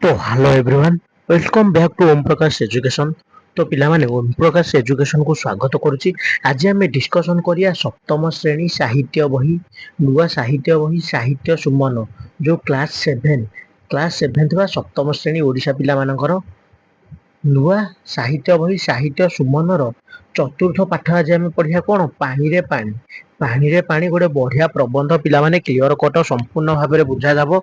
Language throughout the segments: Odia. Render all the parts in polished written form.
तो hello everyone, welcome back to Om Prakash education. तो पिलामाने ओम प्रकाश एजुकेशन को स्वागत करुच्ची। आज आम डिस्कसन करिया सप्तम श्रेणी साहित्य बही, नुआ साहित्य बही साहित्य सुमन जो क्लास 7 बा सप्तम श्रेणी ओडिशा पिला मानकर नुआ साहित्य बही साहित्य सुमनर चतुर्थ पाठ आज आम पढ़िया कौन पानी रे पानी। पानी रे पानी गोटे बढ़िया प्रबंध पिलामाने क्लियर कट संपूर्ण भाव में बुझा जाब।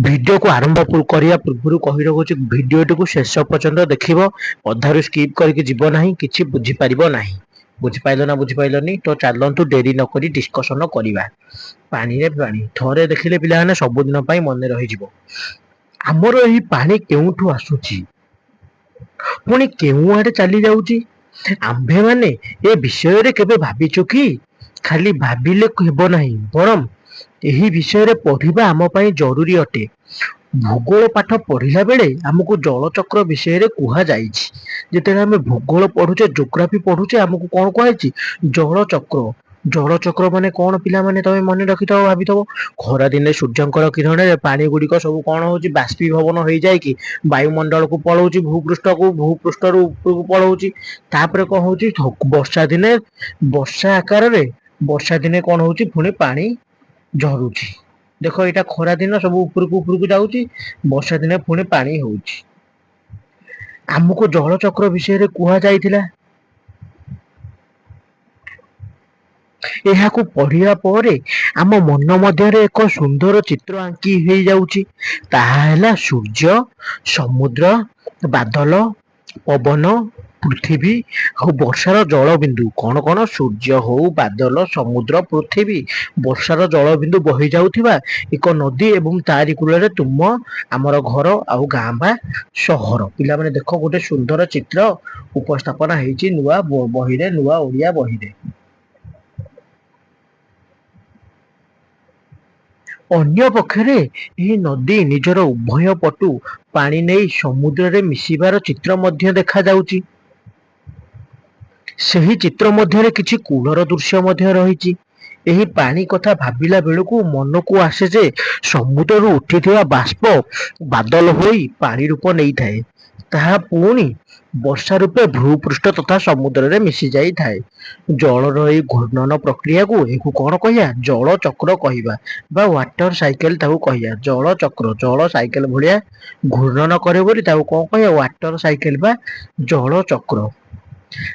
वीडियो को आरंभ करिया पूर्व कही रखुची वीडियो को शेष पर्यंत देखिब, अधारू स्किप करके जीव नहीं किछि बुझी पारिबो नहीं। बुझिपाइल ना बुझिपाइलनी तो चलतु डेरी नक डिस्कसन करवा। पानी रे पानी थरे देखिले पिलाने सबुदिन पाई मन रही जिवो। आमर एही पानी केउठु आसुची पुणी केउ आड़े चली जाउची। आम्भे माने ए विषय रे केबे भाबिचु कि खाली भाबिले हेबो नहीं, बरम एही विषय रे पढ़िबा आम पाई जरूरी अटे। भूगोल पाठ पढ़िला बेले आमको जलचक्र विषय रे कुहा जाइछि। जेतेले आमे भूगोल पढ़ुचे जियोग्राफी पढ़ुचे आमको कोन कुहाइछि जलचक्र। जलचक्र माने कोन पिला माने तमे मन रखिथाओ भाबिथाओ। खरा दिन सूर्यंकर किरण रे पानी गुडी को सब कोन होछि बाष्पीभवन होई जाय कि वायुमंडल को पळौछि भूपृष्ठ को, भूपृष्ठ रु ऊपर को पळौछि। तापरे कोन होछि वर्षा दिने वर्षा आकार रे वर्षा दिने कोन होछि पुणी पानी झरुछि। देख एटा खरा दिन सब ऊपर को जाउछि, वर्षा दिने पुणी पानी होउछि। आमको जलचक्र विषय रे कुहा जाइथिला। एहाकू पढ़िया परे आम मन मध्यरे एक सुंदर चित्र आंकी हो जाउछि। ताहा हैला सूर्य, समुद्र, बादल, पवन, पृथ्वी और वर्षार जल बिंदु। कौन कौन सूर्य हो, बादल, समुद्र, पृथ्वी, वर्षार जल बिंदु बही जाउथिबा एक नदी एवं तारी कूल तुम आमर घर आउ गाँ बा सहर। पिला माने देख गोटे सुंदर चित्र उपस्थापना ହେଇଛି नुआ बही रे, नुआ ओडिया बही रे। अन्य पक्षरे यह नदी निजर उभय पटु पानी नहीं समुद्र रे मिशिबार चित्र मध्य देखा जाउची। सही चित्र मध्य किछि कूलर दृश्य मध्य रहिछि। एही पानी कथा भाबिला बेलକୁ मनକୁ आसे जे समुद्रରୁ उठिथिबा बाष्प बादल होई पानी रूप नहीं थाए। ताहा पुणी वर्षा रूपे भूपृष्ठ तथा समुद्र रे मिशी जाई थाए। जलर एही घूर्णन प्रक्रिया को एकु कोन कहिया जल चक्र कहिबा बा वाटर साइकिल ताऊ कहिया। जल चक्र जल साइकिल भलिया घूर्णन करे बोली ताऊ कोन कहिया वाटर साइकिल बा जल चक्र।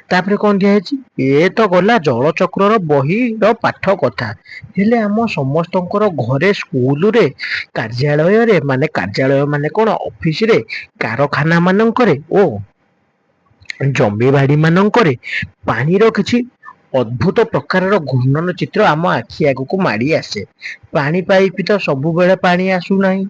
तापरे कोन दिया है ए तो गला जलचक्र बही पाठ कथा। हेले आम समस्तंकर घरे स्कूल रे कार्यालय रे माने कार्यालय माने कोन ऑफिस रे कारखाना मानकरे ओ जमीबाड़ी मानकरे पानीर किछि अद्भुत प्रकार घूर्णन चित्र आम आखि आगू माड़ी आसे। पानी पाइप तो सबु बेले पानी आसु नाही,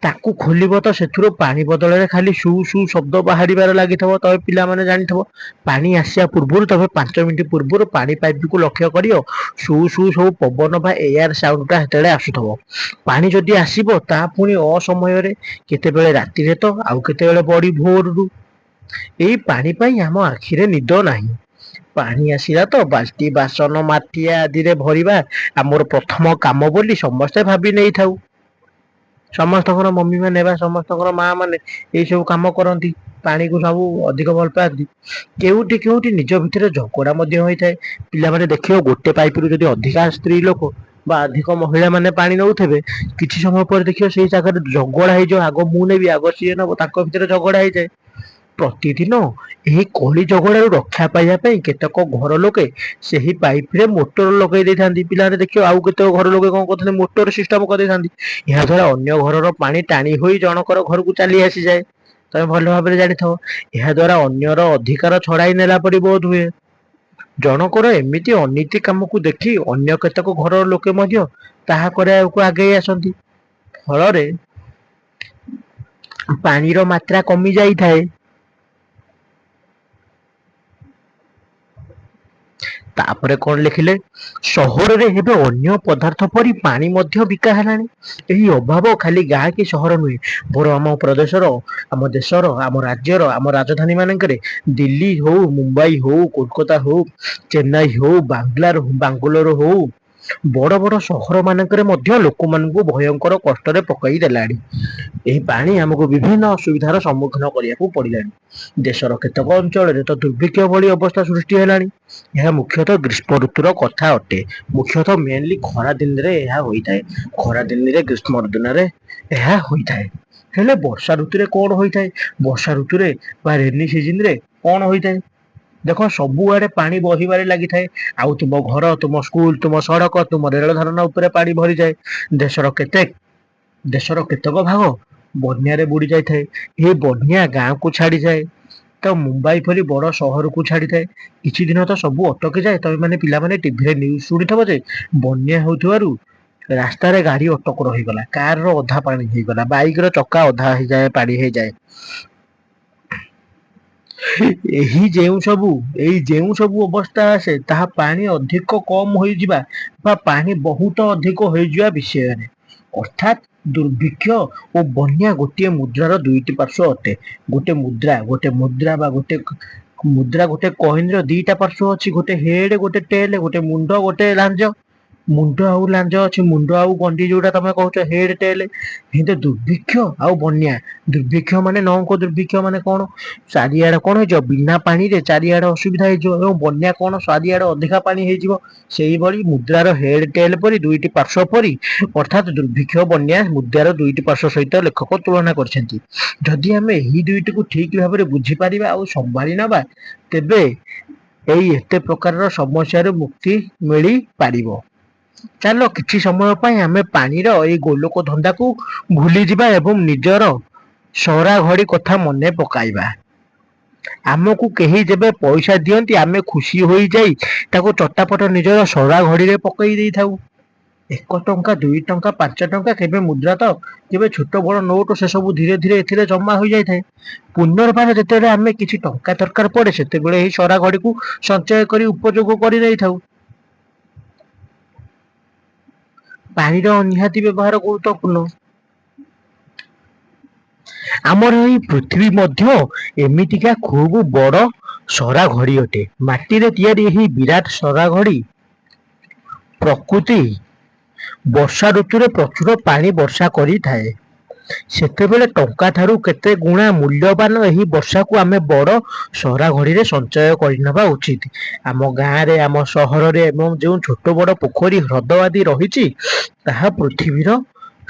ताकू खोलिब तो सेथुरो पानी बदल रे खाली सु सु शब्द बाहरिबार लागिथबो। तबे पिला माने जानिथबो पानी आसिया पूर्वरु तबे 5 मिनिट पूर्वरु पानी पाइप को लक्ष्य करियो सु सु सब पवन बा एयर साउंड हेतेले आसुथबो। पानी जदि आसीबो ता पुनी असमय रे केतेबेले राति रे तो आउ केतेबेले बड़ी भोर रु। एई पानी पई आम आखि रे निद नाही। पानी आसिला तो बाल्टी बासन माटिया आदि रे भरिबा आमर प्रथम काम बोली समस्ते भाबी नै थाउ। समस्त मम्मी मैंने समस्त माँ मैंने यही सब कम करती। पानी को सब अधिक भल पाती। केउटी केउटी निज भितर झगड़ा होता है। पिला माने देखियो गोटे पाइप रु जदि अधिका स्त्री लोक बा अधिक महिला माने पानी नौथेबे किछि समय पर देखियो सेई जगह झगड़ा हो जाओ, आगो मु नेबी आगो सीए नबो, ताको भितर झगड़ा हो जाए। प्रतिदिन यही कली झगड़ा रक्षा पाइबा केतक घर लोके सही पाइप रे मोटर लगे दे थांती। पिला देखियो आउ केते घर लोके कोन करथले मोटर सिस्टम कर दे थांती। या द्वारा अन्य घरर पानी टाणी होई जनकर घर को चली आसी जाए। तमे भल भाबरे जानिथबो या द्वारा अन्यर अधिकार छड़ाई नेला परि बोध हुए। जनकर एमिति अनीति काम को देखि अन्य केतक घरर लोके मध्य ताहा करायको आगे आसंती। फल रे पानीर मात्रा कमी जाई थाए। तापरे कौन लिखिले सहर रे हेबे अन्य पदार्थ परी पानी मध्य बिका हेलानी। एही अभाव खाली गाँ कि सहर नुहे बर आम प्रदेशर आम देशर आम राज्यर आम राजधानी मानकरे दिल्ली हो, मुंबई हो, कोलकाता हो, चेन्नई हो, बांग्लोर हो, ବଡ଼ ବଡ଼ ସହର ମାନଙ୍କରେ ମଧ୍ୟ ଲୋକମାନଙ୍କୁ ଭୟଙ୍କର କଷ୍ଟରେ ପକାଇ ଦେଲାଣି। ଏହି ପାଣି ଆମକୁ ବିଭିନ୍ନ ଅସୁବିଧାର ସମ୍ମୁଖୀନ କରିବାକୁ ପଡ଼ିଲାଣି। ଦେଶର କେତେକ ଅଞ୍ଚଳରେ ତ ଦୁର୍ଭିକ୍ଷ ଭଳି ଅବସ୍ଥା ସୃଷ୍ଟି ହେଲାଣି। ଏହା ମୁଖ୍ୟତଃ ଗ୍ରୀଷ୍ମ ଋତୁର କଥା ଅଟେ। ମୁଖ୍ୟତଃ ମେନଲି ଖରା ଦିନରେ ଏହା ହୋଇଥାଏ। ଖରା ଦିନରେ ଗ୍ରୀଷ୍ମ ଦିନରେ ଏହା ହୋଇଥାଏ। ହେଲେ ବର୍ଷା ଋତୁରେ କଣ ହୋଇଥାଏ? ବର୍ଷା ଋତୁରେ ବା ରେନି ସିଜିନ ରେ କଣ ହୋଇଥାଏ? ଦେଖ ସବୁଆଡେ ପାଣି ବହିବାରେ ଲାଗିଥାଏ। ଆଉ ତୁମ ଘର, ତୁମ ସ୍କୁଲ, ତୁମ ସଡ଼କ, ତୁମ ରେଳ ଧାରଣା ଉପରେ ପାଣି ଭରିଯାଏ। ଦେଶର କେତେକ ଭାଗ ବନ୍ୟାରେ ବୁଡି ଯାଇଥାଏ। ଏହି ବନ୍ୟା ଗାଁକୁ ଛାଡିଯାଏ। ତ ମୁମ୍ବାଇ ପରି ବଡ ସହରକୁ ଛାଡିଥାଏ। କିଛି ଦିନ ତ ସବୁ ଅଟକି ଯାଏ। ତମେ ମାନେ ପିଲାମାନେ ଟିଭିରେ ନ୍ୟୁଜ ଶୁଣିଥିବ ଯେ ବନ୍ୟା ହେଉଥିବାରୁ ରାସ୍ତାରେ ଗାଡି ଅଟକ ରହିଗଲା, କାର ର ଅଧା ପାଣି ହେଇଗଲା, ବାଇକ ର ଚକା ଅଧା ହେଇଯାଏ, ପାଣି ହେଇଯାଏ। ଏଇ ଯେଉଁ ସବୁ ଅବସ୍ଥା ଆସେ ତାହା ପାଣି ଅଧିକ କମ ହୋଇଯିବା ବା ପାଣି ବହୁତ ଅଧିକ ହୋଇଯିବା ବିଷୟରେ। ଅର୍ଥାତ୍ ଦୁର୍ଭିକ୍ଷ ଓ ବନ୍ୟା ଗୋଟିଏ ମୁଦ୍ରାର ଦୁଇଟି ପାର୍ଶ୍ୱ ଅଟେ। ଗୋଟେ ମୁଦ୍ରା ବା ଗୋଟେ କଏନ ର ଦିଟା ପାର୍ଶ୍ୱ ଅଛି। ଗୋଟେ ହେଡ, ଗୋଟେ ଟେଲ, ଗୋଟେ ମୁଣ୍ଡ, ଗୋଟେ ଲାଞ୍ଜ। ମୁଣ୍ଡ ଆଉ ଲାଞ୍ଜ ଅଛି। ମୁଣ୍ଡ ଆଉ ଗଣ୍ଡି ଯୋଉଟା ତମେ କହୁଛ ହେଡ ଟେଲ। କିନ୍ତୁ ଦୁର୍ଭିକ୍ଷ ଆଉ ବନ୍ୟା, ଦୁର୍ଭିକ୍ଷ ମାନେ ନଅଙ୍କ ଦୁର୍ଭିକ୍ଷ ମାନେ କଣ? ଚାରିଆଡେ କଣ ହେଇଯିବ? ବିନା ପାଣିରେ ଚାରିଆଡେ ଅସୁବିଧା ହେଇଯିବ। ଏବଂ ବନ୍ୟା କଣ? ଚାରିଆଡେ ଅଧିକା ପାଣି ହେଇଯିବ। ସେଇଭଳି ମୁଦ୍ରାର ହେଡ ଟେଲ ପରି ଦୁଇଟି ପାର୍ଶ୍ୱ ପରି, ଅର୍ଥାତ୍ ଦୁର୍ଭିକ୍ଷ ବନ୍ୟା ମୁଦ୍ରାର ଦୁଇଟି ପାର୍ଶ୍ୱ ସହିତ ଲେଖକ ତୁଳନା କରିଛନ୍ତି। ଯଦି ଆମେ ଏହି ଦୁଇଟିକୁ ଠିକ ଭାବରେ ବୁଝିପାରିବା ଆଉ ସମ୍ଭାଳି ନେବା, ତେବେ ଏଇ ଏତେ ପ୍ରକାରର ସମସ୍ୟାରୁ ମୁକ୍ତି ମିଳିପାରିବ। ଚାଲ କିଛି ସମୟ ପାଇଁ ଆମେ ପାଣିର ଏଇ ଗୋଲକ ଧନ୍ଦାକୁ ଭୁଲିଯିବା ଏବଂ ନିଜର ସରା ଘଡି କଥା ମନେ ପକାଇବା। ଆମକୁ କେହି ଯେବେ ପଇସା ଦିଅନ୍ତି ଆମେ ଖୁସି ହୋଇଯାଇ ତାକୁ ଚଟାପଟ ନିଜର ସରା ଘଡିରେ ପକେଇ ଦେଇଥାଉ। 1 ଟଙ୍କା, 2 ଟଙ୍କା, 5 ଟଙ୍କା, କେବେ ମୁଦ୍ରା ତ କେବେ ଛୋଟ ବଡ ନୋଟ, ସେ ସବୁ ଧୀରେ ଧୀରେ ଏଥିରେ ଜମା ହୋଇଯାଇଥାଏ। ପୁନର୍ବାର ଯେତେବେଳେ ଆମେ କିଛି ଟଙ୍କା ଦରକାର ପଡେ ସେତେବେଳେ ଏହି ସରା ଘଡିକୁ ସଞ୍ଚୟ କରି ଉପଯୋଗ କରି ନେଇଥାଉ। ପାଣିର ନିହାତି ବ୍ୟବହାର ଗୁରୁତ୍ୱପୂର୍ଣ୍ଣ। ଆମର ଏଇ ପୃଥିବୀ ମଧ୍ୟ ଏମିତିକା ଖୁବ ବଡ ସରା ଘଡି ଅଟେ। ମାଟିରେ ତିଆରି ଏହି ବିରାଟ ସରା ଘଡି ପ୍ରକୃତି ବର୍ଷା ଋତୁରେ ପ୍ରଚୁର ପାଣି ବର୍ଷା କରିଥାଏ। ସେତେବେଳେ ଟଙ୍କା ଠାରୁ କେତେ ଗୁଣା ମୂଲ୍ୟବାନ ଏହି ବର୍ଷାକୁ ଆମେ ବଡ ସରା ଘଡିରେ ସଞ୍ଚୟ କରିନେବା ଉଚିତ। ଆମ ଗାଁରେ, ଆମ ସହରରେ ଏବଂ ଯେଉଁ ଛୋଟ ବଡ ପୋଖରୀ, ହ୍ରଦ ଆଦି ରହିଛି ତାହା ପୃଥିବୀର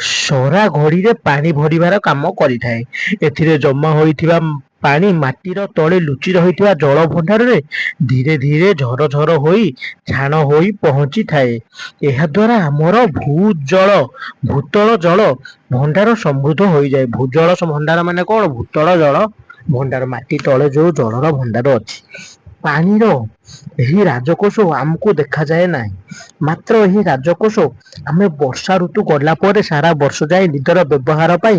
ସରା ଘଡିରେ ପାଣି ଭରିବାର କାମ କରିଥାଏ। ଏଥିରେ ଜମା ହୋଇଥିବା ପାଣି ମାଟିର ତଳେ ଲୁଚି ରହିଥିବା ଜଳ ଭଣ୍ଡାରରେ ଧୀରେ ଧୀରେ ଝର ଝର ହୋଇ ଛାଣ ହୋଇ ପହଞ୍ଚିଥାଏ। ଏହା ଦ୍ଵାରା ଆମର ଭୂତଳ ଜଳ ଭଣ୍ଡାର ସମୃଦ୍ଧ ହୋଇଯାଏ। ଭୂଜଳ ଭଣ୍ଡାର ମାନେ କଣ? ଭୂତଳ ଜଳ ଭଣ୍ଡାର, ମାଟି ତଳେ ଯୋଉ ଜଳର ଭଣ୍ଡାର ଅଛି। ପାଣିର ଏହି ରାଜକୋଷ ଆମକୁ ଦେଖାଯାଏ ନାହିଁ। ମାତ୍ର ଏହି ରାଜକୋଷ ଆମେ ବର୍ଷା ଋତୁ ଗଲା ପରେ ସାରା ବର୍ଷ ଯାଏ ନିଜର ବ୍ୟବହାର ପାଇଁ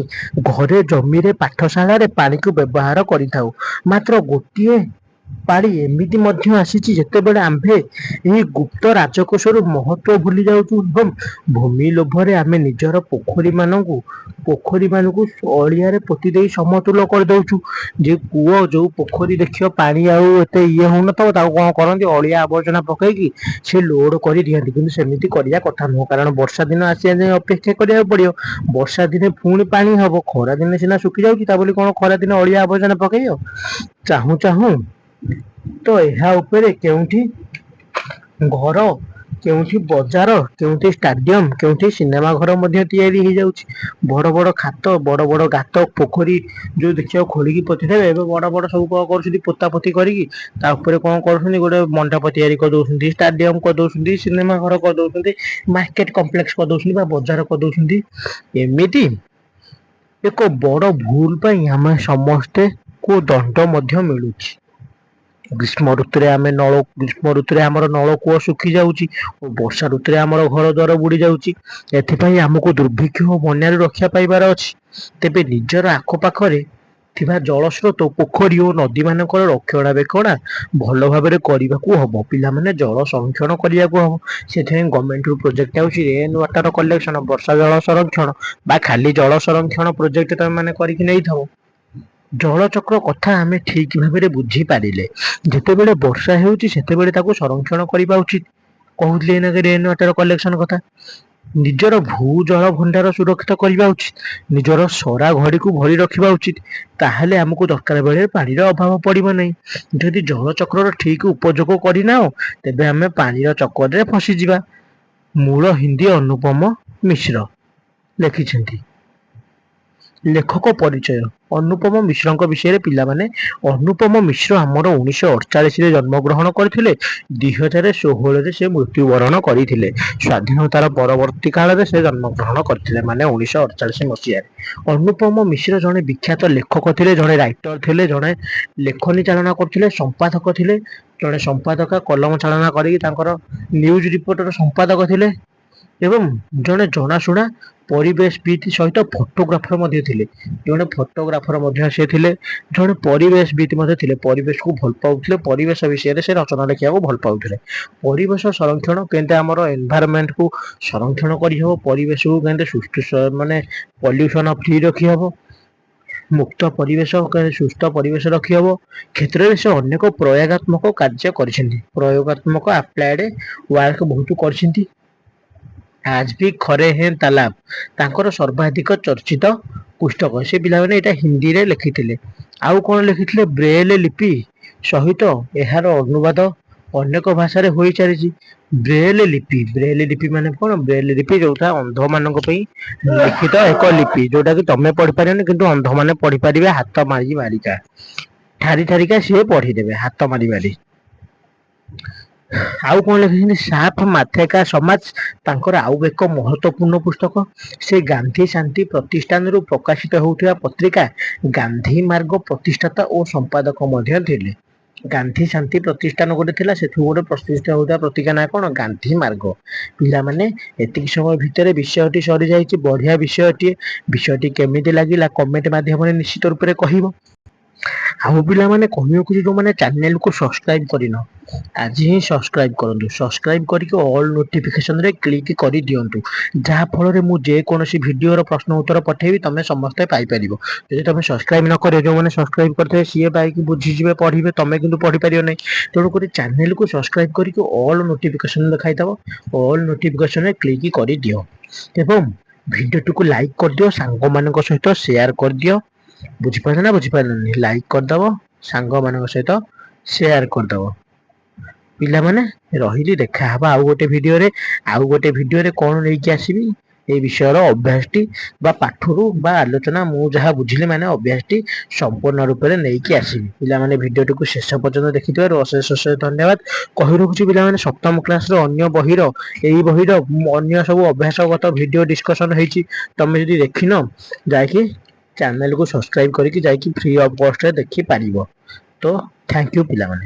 ଘରେ, ଜମିରେ, ପାଠଶାଳାରେ ପାଣିକୁ ବ୍ୟବହାର କରିଥାଉ। ମାତ୍ର ଗୋଟିଏ ପାଳି ଏମିତି ମଧ୍ୟ ଆସିଛି ଯେତେବେଳେ ଆମ୍ଭେ ଏହି ଗୁପ୍ତ ରାଜକୋଷର ମହତ୍ଵ ଭୁଲି ଯାଉଛୁ ଏବଂ ଭୂମି ଲୋଭରେ ଆମେ ନିଜର ପୋଖରୀ ମାନଙ୍କୁ ଅଳିଆରେ ପୋତି ଦେଇ ସମତୁଲ କରିଦଉଛୁ। ଯେ କୂଅ, ଯୋଉ ପୋଖରୀ ଦେଖିବ ପାଣି ଆଉ ଏତେ ଇଏ ହଉନଥିବ, ତାକୁ କଣ କରନ୍ତି? ଅଳିଆ ଆବର୍ଜନା ପକେଇକି ସେ ଲୋଡ କରି ଦିଅନ୍ତି। କିନ୍ତୁ ସେମିତି କରିବା କଥା ନୁହଁ, କାରଣ ବର୍ଷା ଦିନ ଆସିବା ଯାଏ ଅପେକ୍ଷା କରିବାକୁ ପଡିବ। ବର୍ଷା ଦିନେ ପୁଣି ପାଣି ହବ। ଖରା ଦିନେ ସିନା ଶୁଖି ଯାଉଛି, ତା ବୋଲି କଣ ଖରା ଦିନେ ଅଳିଆ ଆବର୍ଜନା ପକେଇବ? ଚାହୁଁ ଚାହୁଁ ତ ଏହା ଉପରେ କେଉଁଠି ଘର, କେଉଁଠି ବଜାର, କେଉଁଠି ଷ୍ଟାଡିୟମ, କେଉଁଠି ସିନେମା ଘର ମଧ୍ୟ ତିଆରି ହେଇଯାଉଛି। ବଡ ବଡ ଖାତ, ବଡ ବଡ ଗାତ, ପୋଖରୀ ଯୋଉ ଦେଖିବାକୁ ଖୋଳିକି ପୋତିଦେବେ, ଏବେ ବଡ ବଡ ସବୁ କଣ କରୁଛନ୍ତି? ପୋତା ପୋତି କରିକି ତା ଉପରେ କଣ କରୁଛନ୍ତି? ଗୋଟେ ମଣ୍ଡପ ତିଆରି କରିଦଉଛନ୍ତି, ଷ୍ଟାଡିୟମ କରିଦଉଛନ୍ତି, ସିନେମା ଘର କରିଦଉଛନ୍ତି, ମାର୍କେଟ କମ୍ପ୍ଲେକ୍ସ କରିଦଉଛନ୍ତି ବା ବଜାର କରିଦଉଛନ୍ତି। ଏମିତି ଏକ ବଡ ଭୁଲ ପାଇଁ ଆମେ ସମସ୍ତେ କୁ ଦଣ୍ଡ ମଧ୍ୟ ମିଳୁଛି। ଗ୍ରୀଷ୍ମ ଋତୁରେ ଆମର ନଳକୂଅ ଶୁଖି ଯାଉଛି ଓ ବର୍ଷା ଋତୁରେ ଆମର ଘର ଦ୍ୱାର ବୁଡି ଯାଉଛି। ଏଥିପାଇଁ ଆମକୁ ଦୁର୍ଭିକ୍ଷ ଓ ବନ୍ୟାରୁ ରକ୍ଷା ପାଇବାର ଅଛି। ତେବେ ନିଜର ଆଖପାଖରେ ଥିବା ଜଳସ୍ରୋତ, ପୋଖରୀ ଓ ନଦୀ ମାନଙ୍କର ରକ୍ଷଣାବେକ୍ଷଣା ଭଲ ଭାବରେ କରିବାକୁ ହବ। ପିଲାମାନେ ଜଳ ସଂରକ୍ଷଣ କରିବାକୁ ହବ। ସେଥିପାଇଁ ଗଭର୍ଣମେଣ୍ଟ ରୁ ପ୍ରୋଜେକ୍ଟ ଆଉଛି, ରେନ ୱାଟର କଲେକ୍ସନ, ବର୍ଷା ଜଳ ସଂରକ୍ଷଣ ବା ଖାଲି ଜଳ ସଂରକ୍ଷଣ ପ୍ରୋଜେକ୍ଟ ତମେ ମାନେ କରିକି ନେଇଥାଅ। ଜଳଚକ୍ର କଥା ଆମେ ଠିକ ଭାବରେ ବୁଝି ପାରିଲେ ଯେତେବେଳେ ବର୍ଷା ହେଉଛି ସେତେବେଳେ ତାକୁ ସଂରକ୍ଷଣ କରିବା ଉଚିତ। କହୁଥିଲି ଏଇନାକେ ରେନ୍ ୱାଟର କଲେକ୍ସନ କଥା। ନିଜର ଭୂ ଜଳ ଭଣ୍ଡାର ସୁରକ୍ଷିତ କରିବା ଉଚିତ, ନିଜର ସରା ଘଡ଼ିକୁ ଭରି ରଖିବା ଉଚିତ। ତାହେଲେ ଆମକୁ ଦରକାର ବେଳେ ପାଣିର ଅଭାବ ପଡ଼ିବ ନାହିଁ। ଯଦି ଜଳଚକ୍ରର ଠିକ ଉପଯୋଗ କରିନାଉ ତେବେ ଆମେ ପାଣିର ଚକ୍କରରେ ଫସିଯିବା। ମୂଳ ହିନ୍ଦୀ ଅନୁପମ ମିଶ୍ର ଲେଖିଛନ୍ତି। ଲେଖକ ପରିଚୟ। ଅନୁପମ ମିଶ୍ରଙ୍କ ବିଷୟରେ ପିଲାମାନେ, ଅନୁପମ ମିଶ୍ର ଆମର 1948ରେ ଜନ୍ମଗ୍ରହଣ କରିଥିଲେ। 2016ରେ ସେ ମୃତ୍ୟୁବରଣ କରିଥିଲେ। ସ୍ୱାଧୀନତାର ପରବର୍ତ୍ତୀ କାଳରେ ସେ ଜନ୍ମଗ୍ରହଣ କରିଥିଲେ, ମାନେ 1948 ମସିହାରେ। ଅନୁପମ ମିଶ୍ର ଜଣେ ବିଖ୍ୟାତ ଲେଖକ ଥିଲେ, ଜଣେ ରାଇଟର ଥିଲେ, ଜଣେ ଲେଖନୀ ଚାଳନା କରୁଥିଲେ, ସମ୍ପାଦକ ଥିଲେ। ଜଣେ ସମ୍ପାଦକ କଲମ ଚାଳନା କରିକି ତାଙ୍କର ନ୍ୟୁଜ ରିପୋର୍ଟର ସମ୍ପାଦକ ଥିଲେ ଏବଂ ଜଣେ ଜଣାଶୁଣା ପରିବେଶବିତ୍ ସହିତ ଫଟୋଗ୍ରାଫର ମଧ୍ୟ ଥିଲେ। ଜଣେ ଫଟୋଗ୍ରାଫର ମଧ୍ୟ ସେ ଥିଲେ। ଜଣେ ପରିବେଶବିତ୍ ମଧ୍ୟ ଥିଲେ। ପରିବେଶକୁ ଭଲ ପାଉଥିଲେ, ପରିବେଶ ବିଷୟରେ ସେ ରଚନା ଲେଖିବାକୁ ଭଲ ପାଉଥିଲେ। ପରିବେଶ ସଂରକ୍ଷଣ କେମିତି ଆମର ଏନଭାୟରମେଣ୍ଟକୁ ସଂରକ୍ଷଣ କରିହେବ, ପରିବେଶକୁ କେମିତି ସୁସ୍ଥ ମାନେ ପଲ୍ୟୁସନ ଫ୍ରି ରଖିହବ, ମୁକ୍ତ ପରିବେଶ ସୁସ୍ଥ ପରିବେଶ ରଖିହବ କ୍ଷେତ୍ରରେ ସେ ଅନେକ ପ୍ରୟୋଗାତ୍ମକ କାର୍ଯ୍ୟ କରିଛନ୍ତି। ପ୍ରୟୋଗାତ୍ମକ ଆପ୍ଲାଏଡ ୱାର୍କ ବହୁତ କରିଛନ୍ତି। ଆଜ ବି ଖରେ ହେଁ ତାଲାବ ତାଙ୍କର ସର୍ବାଧିକ ଚର୍ଚ୍ଚିତ ପୁସ୍ତକ। ସେ ପିଲାମାନେ ଏଇଟା ହିନ୍ଦୀରେ ଲେଖିଥିଲେ। ଆଉ କଣ ଲେଖିଥିଲେ? ବ୍ରେଲ ଲିପି ସହିତ ଏହାର ଅନୁବାଦ ଅନେକ ଭାଷାରେ ହୋଇ ଚାଲିଛି। ବ୍ରେଲ ଲିପି ମାନେ କଣ? ବ୍ରେଲ ଲିପି ଯୋଉଟା ଅନ୍ଧ ମାନଙ୍କ ପାଇଁ ଲିଖିତ ଏକ ଲିପି, ଯୋଉଟା କି ତମେ ପଢିପାରିବନି କିନ୍ତୁ ଅନ୍ଧ ମାନେ ପଢିପାରିବେ ହାତ ମାରି ମାରିକା, ଠାରି ଠାରିକା ସିଏ ପଢିଦେବେ ହାତ ମାରି ମାରି। ଆଉ କଣ ଲେଖିଛନ୍ତି? ସାଫ ମାଥେକା ସମାଜ ତାଙ୍କର ଆଉ ଏକ ମହତ୍ୱପୂର୍ଣ୍ଣ ପୁସ୍ତକ। ସେ ଗାନ୍ଧୀ ଶାନ୍ତି ପ୍ରତିଷ୍ଠାନରୁ ପ୍ରକାଶିତ ହେଉଥିବା ପତ୍ରିକା ଗାନ୍ଧୀ ମାର୍ଗ ପ୍ରତିଷ୍ଠାତା ଓ ସମ୍ପାଦକ ମଧ୍ୟ ଥିଲେ। ଗାନ୍ଧୀ ଶାନ୍ତି ପ୍ରତିଷ୍ଠାନ ଗୋଟେ ଥିଲା, ସେଥିରୁ ଗୋଟେ ପ୍ରତିଷ୍ଠା ହେଉଥିବା ପତ୍ରିକା ନାଁ କଣ? ଗାନ୍ଧୀ ମାର୍ଗ। ପିଲାମାନେ ଏତିକି ସମୟ ଭିତରେ ବିଷୟଟି ସରିଯାଇଛି। ବଢିଆ ବିଷୟଟିଏ। ବିଷୟଟି କେମିତି ଲାଗିଲା କମେଣ୍ଟ ମାଧ୍ୟମରେ ନିଶ୍ଚିତ ରୂପରେ କହିବ। ଆଉ ପିଲାମାନେ କହିବାକୁ ଯୋଉମାନେ ଚ୍ୟାନେଲକୁ ସବସ୍କ୍ରାଇବ କରିନ, ଆଜି ହିଁ ସବସ୍କ୍ରାଇବ କରନ୍ତୁ। ସବସ୍କ୍ରାଇବ କରିକି ଅଲ୍ ନୋଟିଫିକେସନରେ କ୍ଲିକ୍ କରିଦିଅନ୍ତୁ, ଯାହା ଫଳରେ ମୁଁ ଯେକୌଣସି ଭିଡିଓର ପ୍ରଶ୍ନ ଉତ୍ତର ପଠେଇବି ତମେ ସମସ୍ତେ ପାଇପାରିବ। ଯଦି ତମେ ସବସ୍କ୍ରାଇବ ନ କରିବ, ଯୋଉମାନେ ସବସ୍କ୍ରାଇବ କରିଥିବେ ସିଏ ପାଇକି ବୁଝିଯିବେ, ପଢିବେ, ତମେ କିନ୍ତୁ ପଢିପାରିବ ନାହିଁ। ତେଣୁକରି ଚ୍ୟାନେଲକୁ ସବସ୍କ୍ରାଇବ କରିକି ଅଲ୍ ନୋଟିଫିକେସନ ଦେଖାଇଥିବ, ଅଲ୍ ନୋଟିଫିକେସନରେ କ୍ଲିକ୍ କରିଦିଅ ଏବଂ ଭିଡିଓଟିକୁ ଲାଇକ୍ କରିଦିଅ, ସାଙ୍ଗମାନଙ୍କ ସହିତ ସେୟାର କରିଦିଅ। ବୁଝିପାରିଲ ନା ବୁଝିପାରିଲନି? ଲାଇକ୍ କରିଦବ, ସାଙ୍ଗମାନଙ୍କ ସହିତ ସେୟାର କରିଦବ। ପିଲାମାନେ ରହିଲି, ଦେଖାହବା ଆଉ ଗୋଟେ ଭିଡିଓରେ। ଆଉ ଗୋଟେ ଭିଡିଓରେ କଣ ନେଇକି ଆସିବି? ଏଇ ବିଷୟର ଅଭ୍ୟାସଟି ବା ପାଠରୁ ବା ଆଲୋଚନା ମୁଁ ଯାହା ବୁଝିଲି ମାନେ ଅଭ୍ୟାସଟି ସମ୍ପୂର୍ଣ୍ଣ ରୂପରେ ନେଇକି ଆସିବି। ପିଲାମାନେ ଭିଡିଓଟିକୁ ଶେଷ ପର୍ଯ୍ୟନ୍ତ ଦେଖିଥିବାରୁ ଅଶେଷ ଅଶେଷ ଧନ୍ୟବାଦ କହି ରଖୁଛି। ପିଲାମାନେ ସପ୍ତମ କ୍ଲାସର ଅନ୍ୟ ବହିର, ଏଇ ବହିର ଅନ୍ୟ ସବୁ ଅଭ୍ୟାସଗତ ଭିଡିଓ ଡିସ୍କସନ ହେଇଛି। ତମେ ଯଦି ଦେଖିନ, ଯାଇକି ଚ୍ୟାନେଲକୁ ସବସ୍କ୍ରାଇବ କରିକି ଯାଇକି ଫ୍ରି ଅଫ କଷ୍ଟରେ ଦେଖିପାରିବ। ତ ଥ୍ୟାଙ୍କ ୟୁ ପିଲାମାନେ।